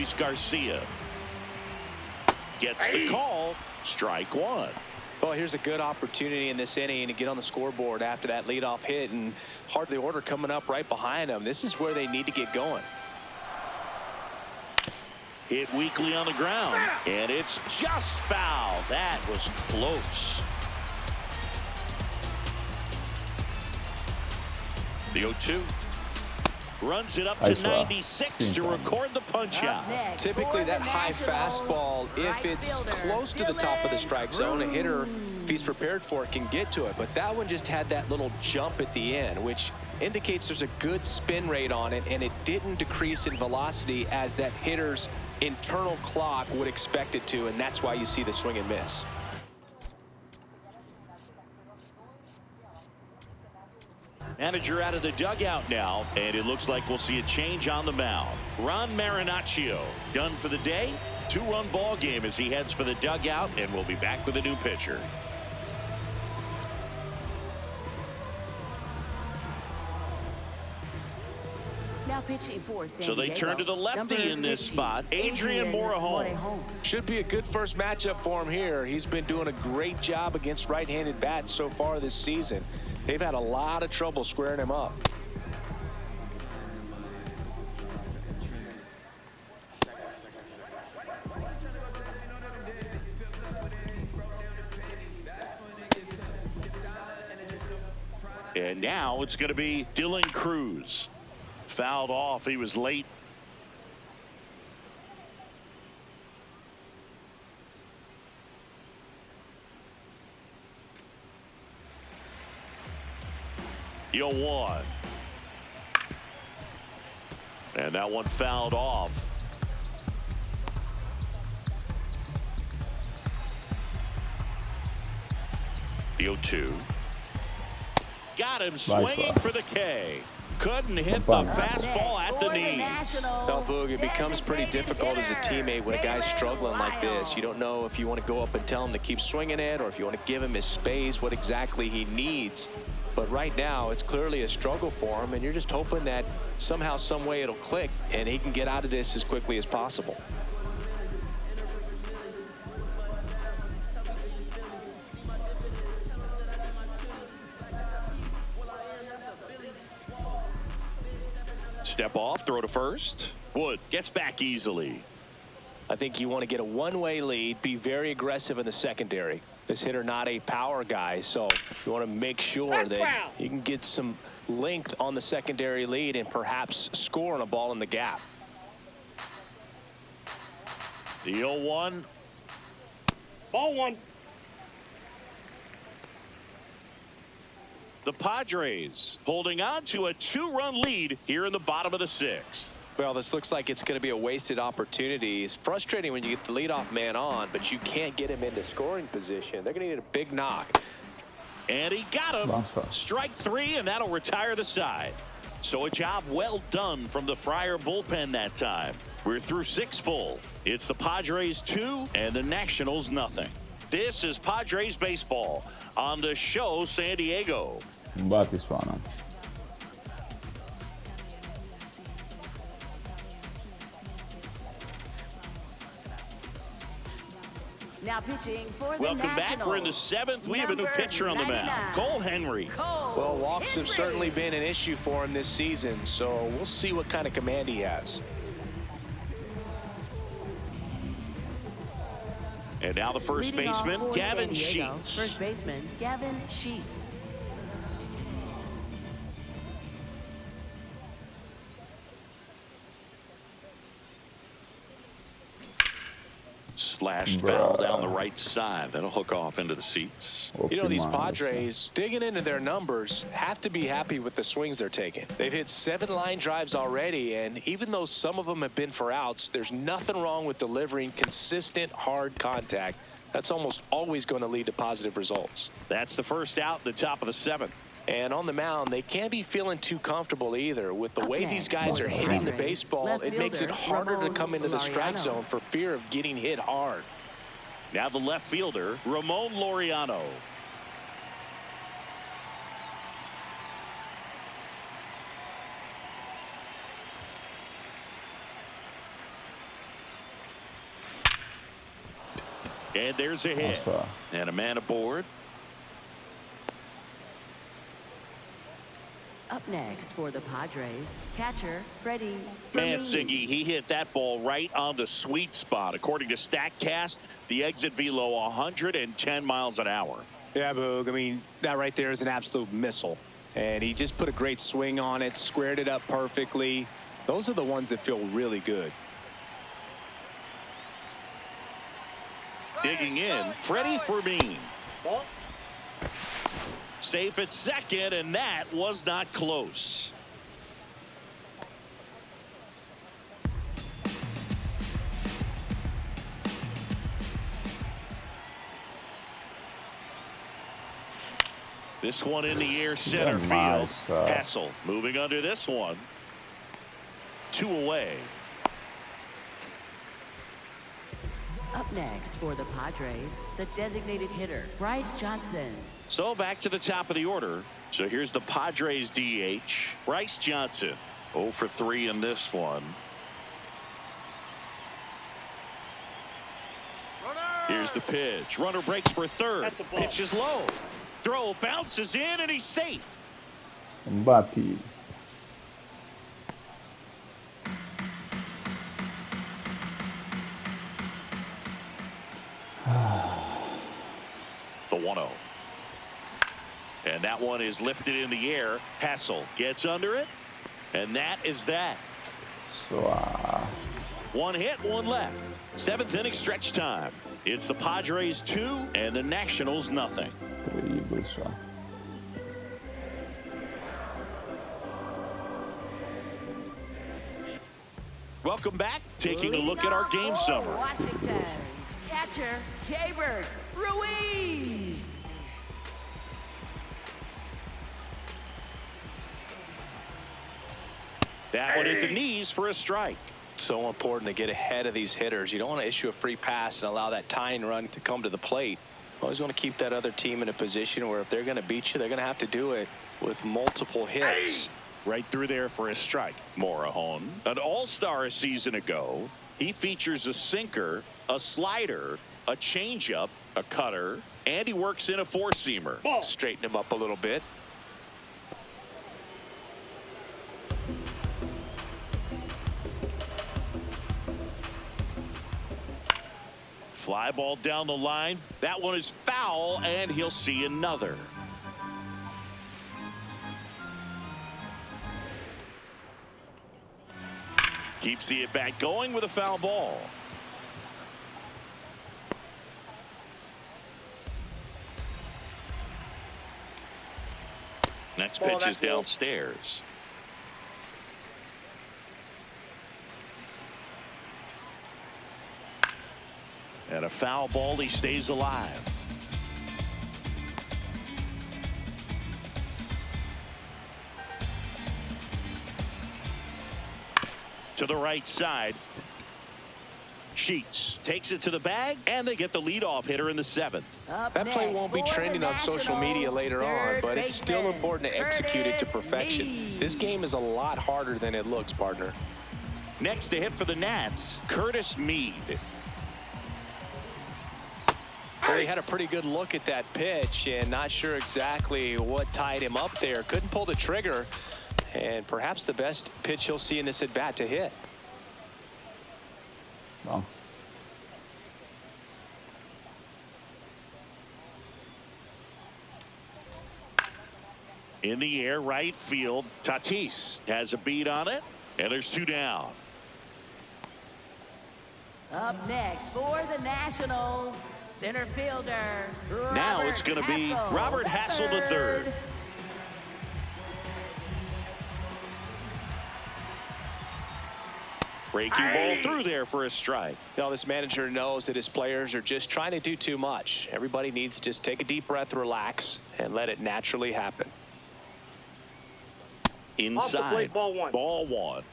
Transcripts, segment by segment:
Luis Garcia. Gets the call. Strike one. Well, here's a good opportunity in this inning to get on the scoreboard after that leadoff hit, and heart of the order coming up right behind them. This is where they need to get going. Hit weakly on the ground, and it's just foul. That was close. The 0-2. Runs it up to 96 to record the punch out. Typically that high fastball, if it's close to the top of the strike zone, a hitter, if he's prepared for it, can get to it. But that one just had that little jump at the end, which indicates there's a good spin rate on it, and it didn't decrease in velocity as that hitter's internal clock would expect it to, and that's why you see the swing and miss. Manager out of the dugout now, and it looks like we'll see a change on the mound. Ron Marinaccio done for the day. 2-run ball game as he heads for the dugout, and we'll be back with a new pitcher. Now pitching for San So they Diego, turn to the lefty in this spot, Adrian Morejon. Should be a good first matchup for him here. He's been doing a great job against right-handed bats so far this season. They've had a lot of trouble squaring him up. And now it's going to be Dylan Cruz. Fouled off. He was late. The 0-1. And that one fouled off. The 0-2. Got him swinging for the K. Couldn't hit the fastball at the knees. Now, Boog, it becomes pretty difficult as a teammate when a guy's struggling like this. You don't know if you want to go up and tell him to keep swinging it, or if you want to give him his space, what exactly he needs. But right now, it's clearly a struggle for him, and you're just hoping that somehow, some way it'll click, and he can get out of this as quickly as possible. Step off, throw to first. Wood gets back easily. I think you want to get a one-way lead, be very aggressive in the secondary. This hitter not a power guy, so you want to make sure that you can get some length on the secondary lead and perhaps score on a ball in the gap. The 0-1. Ball one. The Padres holding on to a 2-run lead here in the bottom of the 6th. Well, this looks like it's going to be a wasted opportunity. It's frustrating when you get the leadoff man on, but you can't get him into scoring position. They're going to need a big knock. And he got him. Strike 3, and that'll retire the side. So a job well done from the Friar bullpen that time. We're through 6 full. It's the Padres 2 and the Nationals nothing. This is Padres baseball on the show San Diego. Bati suona. Now pitching for the Welcome Nationals. back. We're in the 7th. We have a new pitcher on the mound. Cole Henry. Well, walks have certainly been an issue for him this season, so we'll see what kind of command he has. And now the first baseman, Gavin Sheets. First baseman, Gavin Sheets. Slashed foul down the right side. That'll hook off into the seats. You know, these Padres, digging into their numbers, have to be happy with the swings they're taking. They've hit 7 line drives already, and even though some of them have been for outs, there's nothing wrong with delivering consistent, hard contact. That's almost always going to lead to positive results. That's the first out, the top of the 7th. And on the mound, they can't be feeling too comfortable either. With the way these guys are hitting the baseball, it makes it harder to come into the strike zone for fear of getting hit hard. Now the left fielder, Ramon Laureano. And there's a hit. And a man aboard. Up next for the Padres, catcher Freddie. Mancini, he hit that ball right on the sweet spot. According to StatCast, the exit velo 110 miles an hour. Yeah, Boog. I mean, that right there is an absolute missile. And he just put a great swing on it, squared it up perfectly. Those are the ones that feel really good. Digging in, Freddie Fermin. Ball. Safe at second, and that was not close. This one in the air, center field. Hassel moving under this one. 2 away. Up next for the Padres, the designated hitter, Bryce Johnson. So back to the top of the order. So here's the Padres DH, Bryce Johnson. 0 for 3 in this one. Here's the pitch. Runner breaks for third. Pitch is low. Throw bounces in, and he's safe. Bate. The 1-0. And that one is lifted in the air. Hassel gets under it. And that is that. One hit, one left. 7th inning stretch time. It's the Padres 2 and the Nationals nothing. Welcome back. Taking a look at our game summary. Washington, catcher Gaybert Ruiz. That one hit the knees for a strike. So important to get ahead of these hitters. You don't want to issue a free pass and allow that tying run to come to the plate. Always want to keep that other team in a position where if they're going to beat you, they're going to have to do it with multiple hits. Right through there for a strike. Morejon, an all-star a season ago. He features a sinker, a slider, a changeup, a cutter, and he works in a four-seamer. Straighten him up a little bit. Fly ball down the line. That one is foul, and he'll see another. Keeps the at-bat going with a foul ball. Next pitch is downstairs. And a foul ball. He stays alive. To the right side. Sheets takes it to the bag, and they get the leadoff hitter in the 7th. That play won't be trending on social media later on, but it's still important to execute it to perfection. This game is a lot harder than it looks, partner. Next to hit for the Nats, Curtis Mead. Well, he had a pretty good look at that pitch and not sure exactly what tied him up there. Couldn't pull the trigger, and perhaps the best pitch he'll see in this at-bat to hit. Well. In the air, right field. Tatis has a beat on it, and there's 2 down. Up next for the Nationals, center fielder. Now it's going to be Robert Hassel III. Breaking ball through there for a strike. Now, this manager knows that his players are just trying to do too much. Everybody needs to just take a deep breath, relax, and let it naturally happen. Inside. Ball one. Ball one.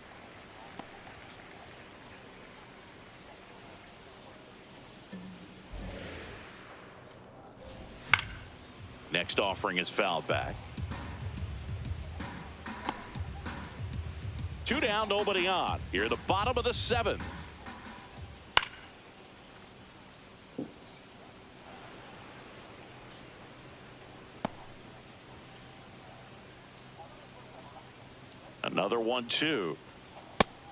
Next offering is fouled back. 2 down, nobody on. Here at the bottom of the 7th. Another 1-2.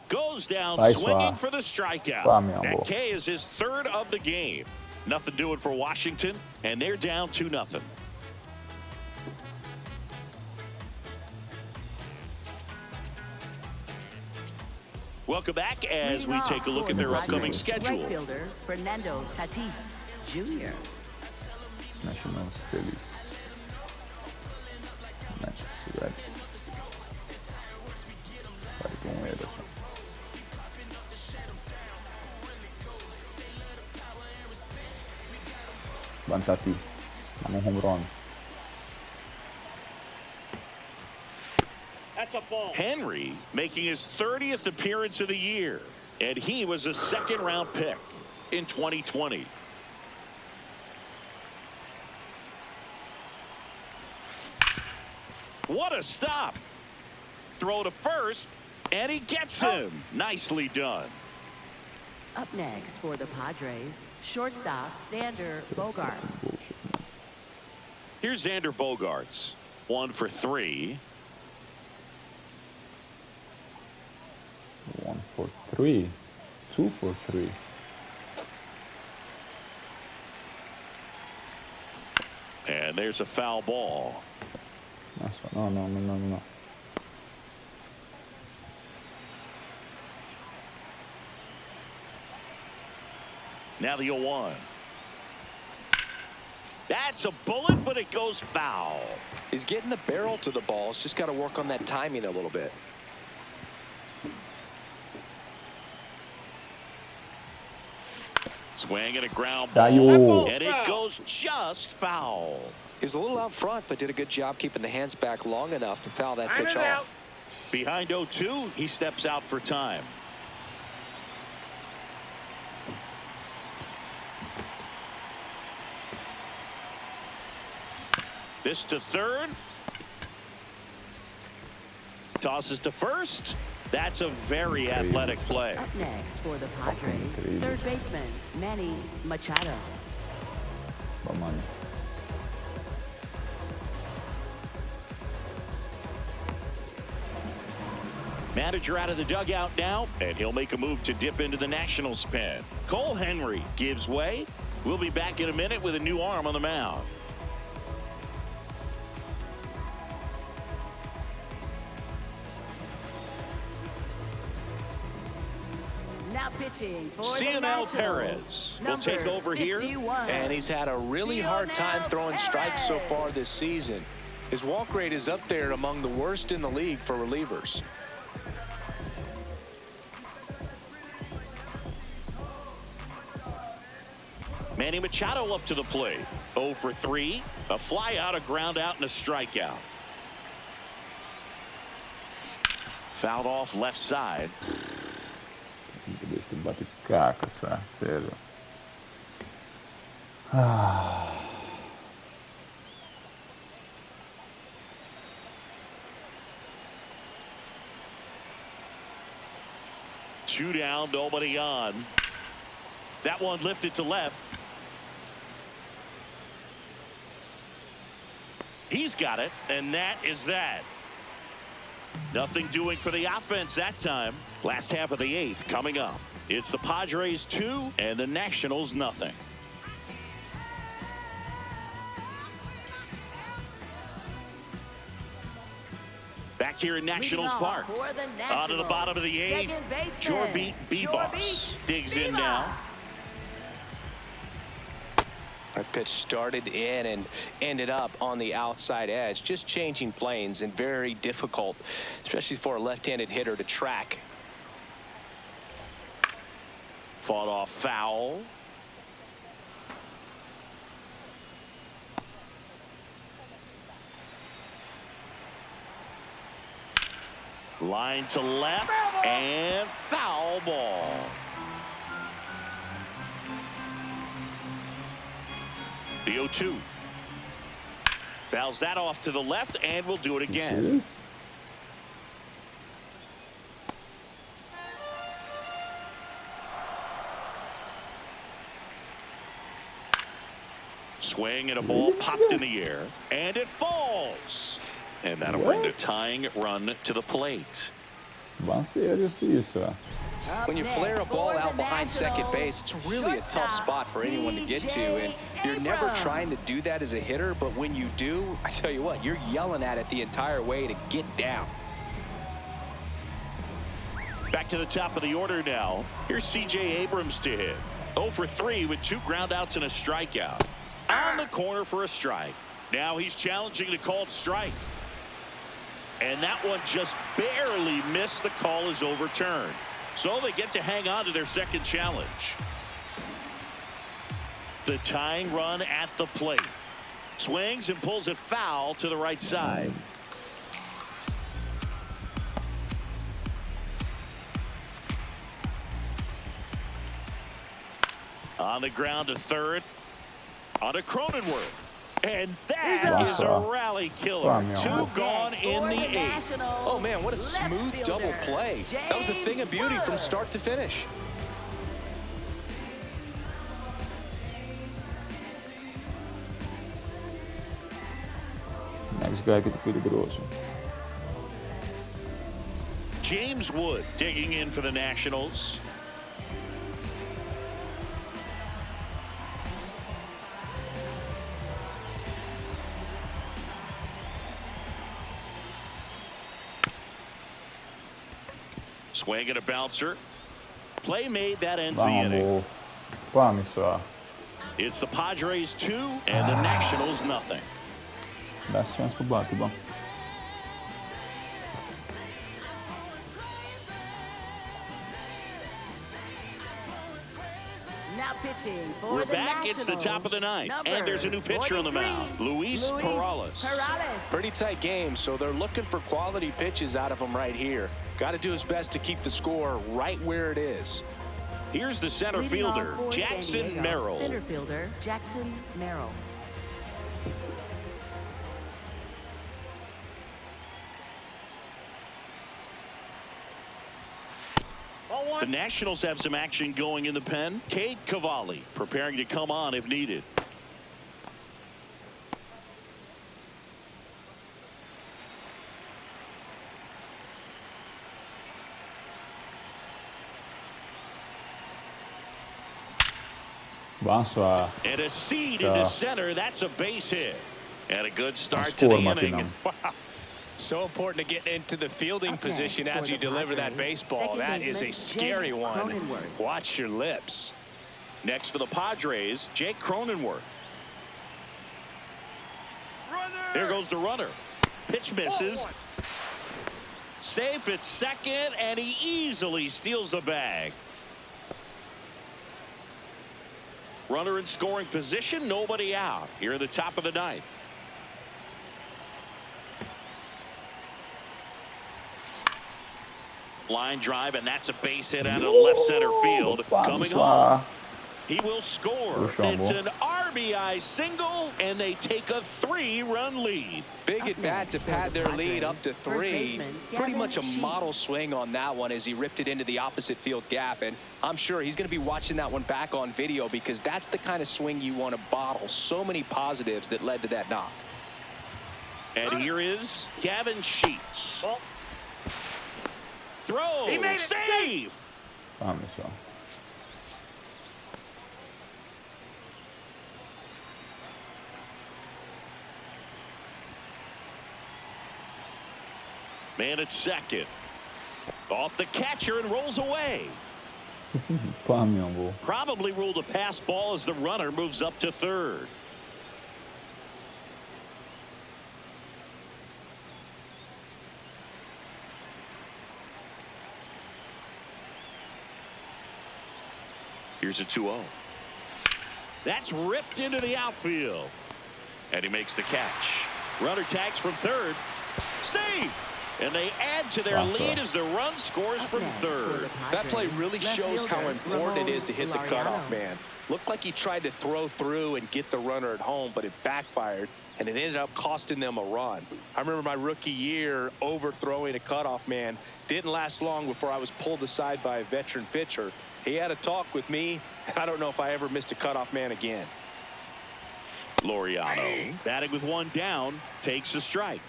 Goes down Nice swinging one. for the strikeout. Vamos, That amor. K is his third of the game. Nothing doing for Washington, and they're down 2-0. Welcome back as we take a look at their upcoming schedule. Right fielder Fernando Tatis Jr. Nationals feliz. Mets, Reds. Vai com Ederson. Bantati. Dá um home run. That's a ball. Henry making his 30th appearance of the year, and he was a second-round pick in 2020. What a stop. Throw to first, and he gets him. Nicely done. Up next for the Padres, shortstop Xander Bogaerts. Bullshit, man. Here's Xander Bogaerts. 1 for 3. 1 for 3. 2 for 3. And there's a foul ball. No. Now the 0-1. That's a bullet, but it goes foul. He's getting the barrel to the ball. He's just got to work on that timing a little bit. Swing and a ground Caiu. ball, and it goes just foul. He was a little out front, but did a good job keeping the hands back long enough to foul that pitch out. off. Behind 0-2, he steps out for time. This to third. Tosses to first. That's a very athletic play. Up next for the Padres, third baseman Manny Machado. Vamos. Manager out of the dugout now, and he'll make a move to dip into the Nationals pen. Cole Henry gives way. We'll be back in a minute with a new arm on the mound. Now pitching for the Cianel Nationals, Perez will take number over here. 51. And he's had a really hard time throwing strikes so far this season. His walk rate is up there among the worst in the league for relievers. Manny Machado up to the plate. 0 for 3. A fly out, a ground out, and a strikeout. Fouled off left side. Desse bate caca, sério. Two down, nobody on. That one lifted to left. He's got it, and that is that. Nothing doing for the offense that time. Last half of the 8th coming up. It's the Padres 2 and the Nationals nothing. Back here in Nationals Park. Out of the bottom of the 8th, Jorbeat Bebos digs in now. That pitch started in and ended up on the outside edge, just changing planes, and very difficult, especially for a left-handed hitter, to track. Fought off foul. Line to left and foul ball. The 0-2. Fouls that off to the left, and we'll do it again. Swing and a ball popped in the air, and it falls. And that'll bring the tying run to the plate. Van serious isso. When you flare a ball out behind second base, it's really a tough spot for anyone to get to, and you're never trying to do that as a hitter, but when you do, I tell you what, you're yelling at it the entire way to get down. Back to the top of the order now. Here's C.J. Abrams to hit. 0 for 3 with 2 groundouts and a strikeout. On the corner for a strike. Now he's challenging the called strike. And that one just barely missed. The call is overturned. So they get to hang on to their second challenge. The tying run at the plate. Swings and pulls it foul to the right side. On the ground to third. On to Cronenworth. And that is a rally killer. 2 gone in the 8th. Oh, man, what a smooth double play. That was a thing of beauty from start to finish. Next guy que perigoso. James Wood digging in for the Nationals. Swing and a bouncer. Play made that ends the inning. Vamos só. It's the Padres 2 and the Nationals nothing. Last chance pro Batman. Now pitching for We're the back. It's the top of the 9th. And there's a new pitcher on the mound. Luis Perales. Pretty tight game, so they're looking for quality pitches out of him right here. Got to do his best to keep the score right where it is. Here's the center fielder, Jackson Merrill. Center fielder, Jackson Merrill. The Nationals have some action going in the pen. Cade Cavalli preparing to come on if needed. Bonsoir. And a seed into center. That's a base hit. And a good start to the inning. So important to get into the fielding position after you deliver that baseball. That is a scary one. Watch your lips. Next for the Padres, Jake Cronenworth. There goes the runner. Pitch misses. Safe at second, and he easily steals the bag. Runner in scoring position, nobody out. Here at the top of the 9th. Line drive, and that's a base hit out of left center field. Coming home. He will score. It's an RBI single, and they take a 3-run lead. Big at bat to pad their lead up to 3. Pretty much a model swing on that one as he ripped it into the opposite field gap. And I'm sure he's going to be watching that one back on video because that's the kind of swing you want to bottle. So many positives that led to that knock. And here is Gavin Sheets. Throw, save. Vamos só. Man at second. Off the catcher and rolls away. Pá, meu amor. Probably ruled a pass ball as the runner moves up to third. Here's a 2-0. That's ripped into the outfield. And he makes the catch. Runner tags from third. Save! And they add to their lead as the run scores from third. That play really shows how important it is to hit the cutoff man. Looked like he tried to throw through and get the runner at home, but it backfired, and it ended up costing them a run. I remember my rookie year overthrowing a cutoff man. Didn't last long before I was pulled aside by a veteran pitcher. He had a talk with me. I don't know if I ever missed a cutoff man again. Laureano, batting with one down, takes a strike.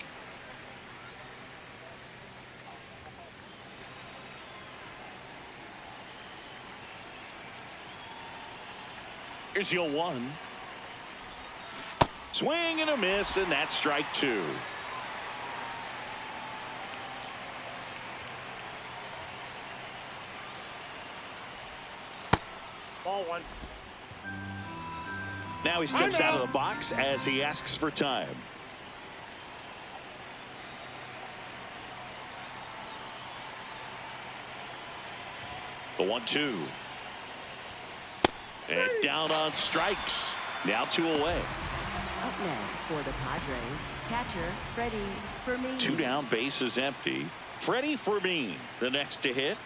Here's your 1. Swing and a miss, and that's strike 2. Ball 1. Now he steps out of the box as he asks for time. The 1-2. And down on strikes. Now 2 away. Up next for the Padres, catcher Freddie Fermin. 2 down, base is empty. Freddie Fermin, the next to hit.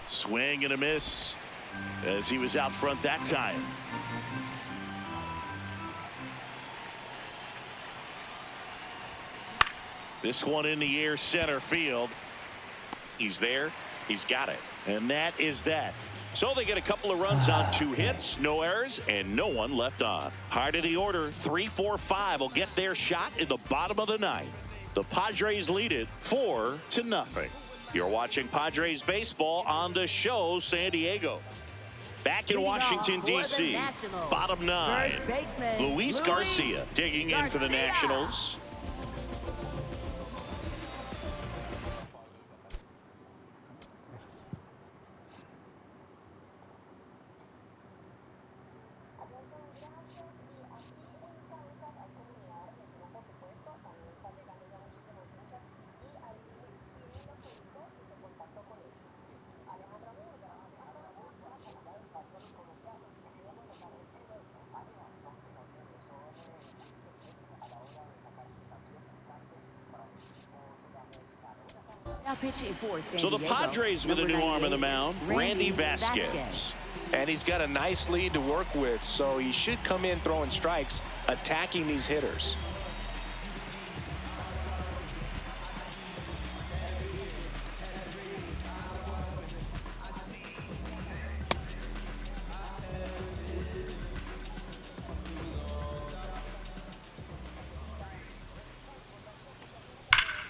Swing and a miss as he was out front that time. This one in the air, center field. He's there. He's got it. And that is that. So they get a couple of runs on 2 hits, no errors, and no one left on. Heart of the order, 3-4-5 will get their shot in the bottom of the 9th. The Padres lead it 4-0. You're watching Padres baseball on the show, San Diego. Back in Washington, D.C., bottom 9, Luis Garcia digging in for the Nationals. So the Padres with a new arm in the mound, Randy Vasquez. And he's got a nice lead to work with, so he should come in throwing strikes, attacking these hitters.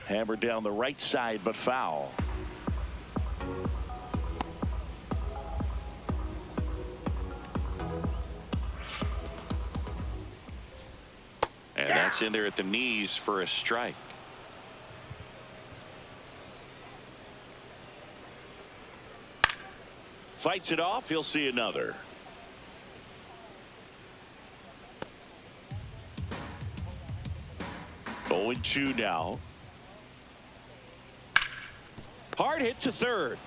Hammered down the right side, but foul. And that's in there at the knees for a strike. Fights it off. He'll see another. Oh, 0-2 now. Hard hit to third.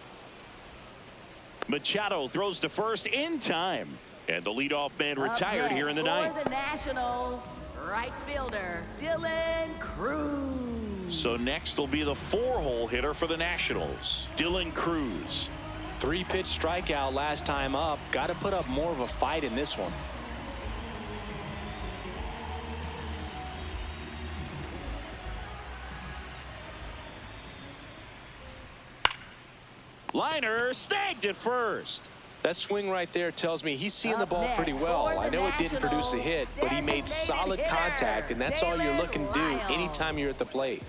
Machado throws to first in time. And the leadoff man retired here in the 9th. For the Nationals, right fielder Dylan Cruz. So next will be the 4-hole hitter for the Nationals, Dylan Cruz. 3-pitch strikeout last time up. Got to put up more of a fight in this one. Liner snagged at first. That swing right there tells me he's seeing the ball pretty well. I know it didn't produce a hit, but he made solid contact, and that's all you're looking to do anytime you're at the plate.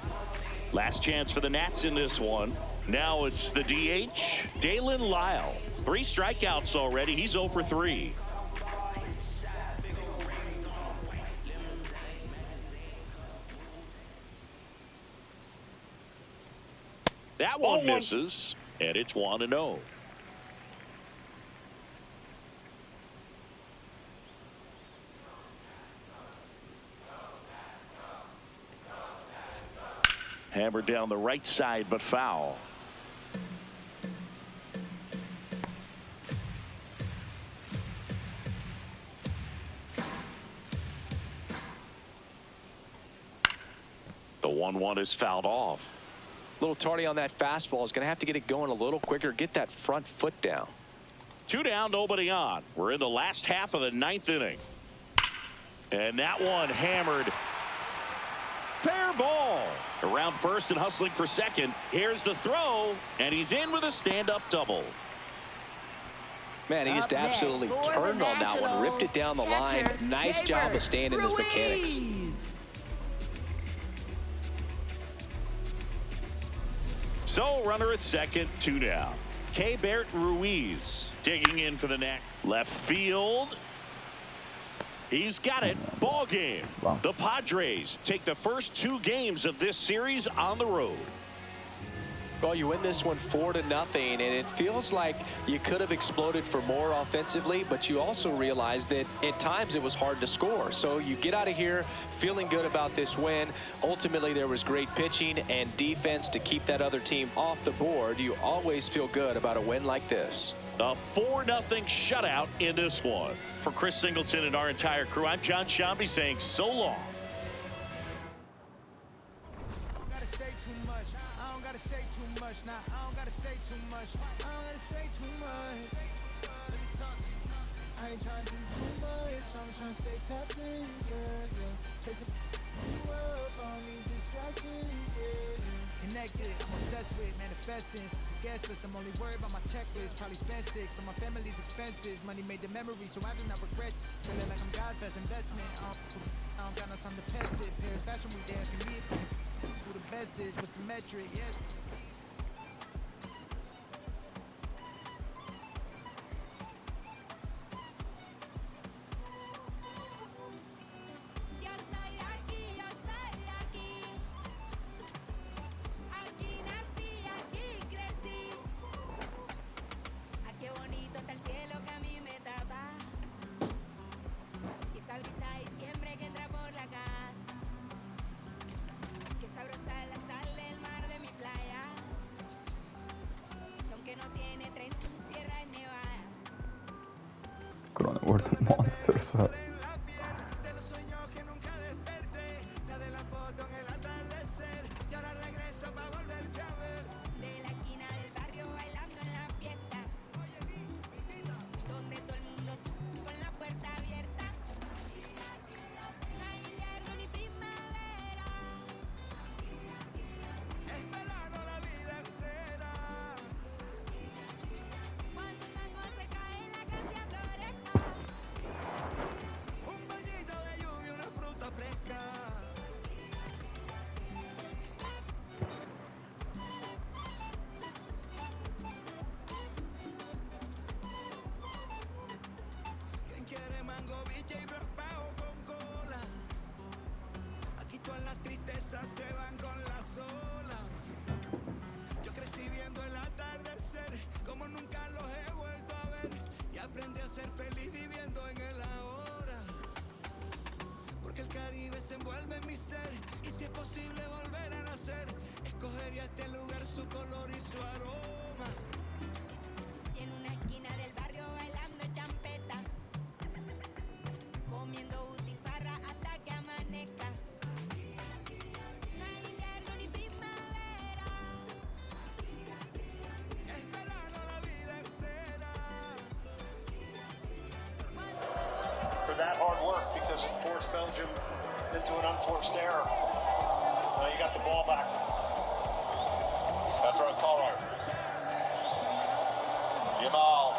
Last chance for the Nats in this one. Now it's the DH, Dalen Lyle. 3 strikeouts already. He's 0 for 3. That one misses, and it's 1-0. Hammered down the right side, but foul. The 1-1 is fouled off. A little tardy on that fastball. Is going to have to get it going a little quicker. Get that front foot down. 2 down, nobody on. We're in the last half of the 9th inning. And that one hammered. Fair ball. Around first and hustling for second. Here's the throw, and he's in with a stand-up double. Man, he just absolutely turned on that one, ripped it down the line. Nice job of staying in his mechanics. So runner at second, 2 down. Keibert Ruiz digging in for the neck. Left field. He's got it. Ball game. Wow. The Padres take the first 2 games of this series on the road. Well, you win this one 4-0, and it feels like you could have exploded for more offensively, but you also realize that at times it was hard to score. So you get out of here feeling good about this win. Ultimately, there was great pitching and defense to keep that other team off the board. You always feel good about a win like this. A 4-0 shutout in this one. For Chris Singleton and our entire crew, I'm John Shambi saying so long. I ain't trying to do too much. I'm trying to stay tapped in, yeah. Chasing you up, I don't need distractions, yeah. Connected, I'm obsessed with manifesting. Guess list, I'm only worried about my checklist. Probably spent 6 on my family's expenses. Money made the memory, so I do not regret. Feeling like I'm God's best investment. I don't got no time to pass it. Paris fashion week dance can be it. Who the best is? What's the metric? Yes. Cronenworth monster, so. Se van con las olas. Yo crecí viendo el atardecer como nunca los he vuelto a ver y aprendí a ser feliz viviendo en el ahora. Porque el Caribe se envuelve en mi ser y si es posible volver a nacer, escogería este lugar, su color y su aroma. Y en una esquina del barrio bailando champeta, comiendo butifarra hasta que amanezca. For that hard work, because it forced Belgium into an unforced error. Now you got the ball back. That's right, Colorado. Yamal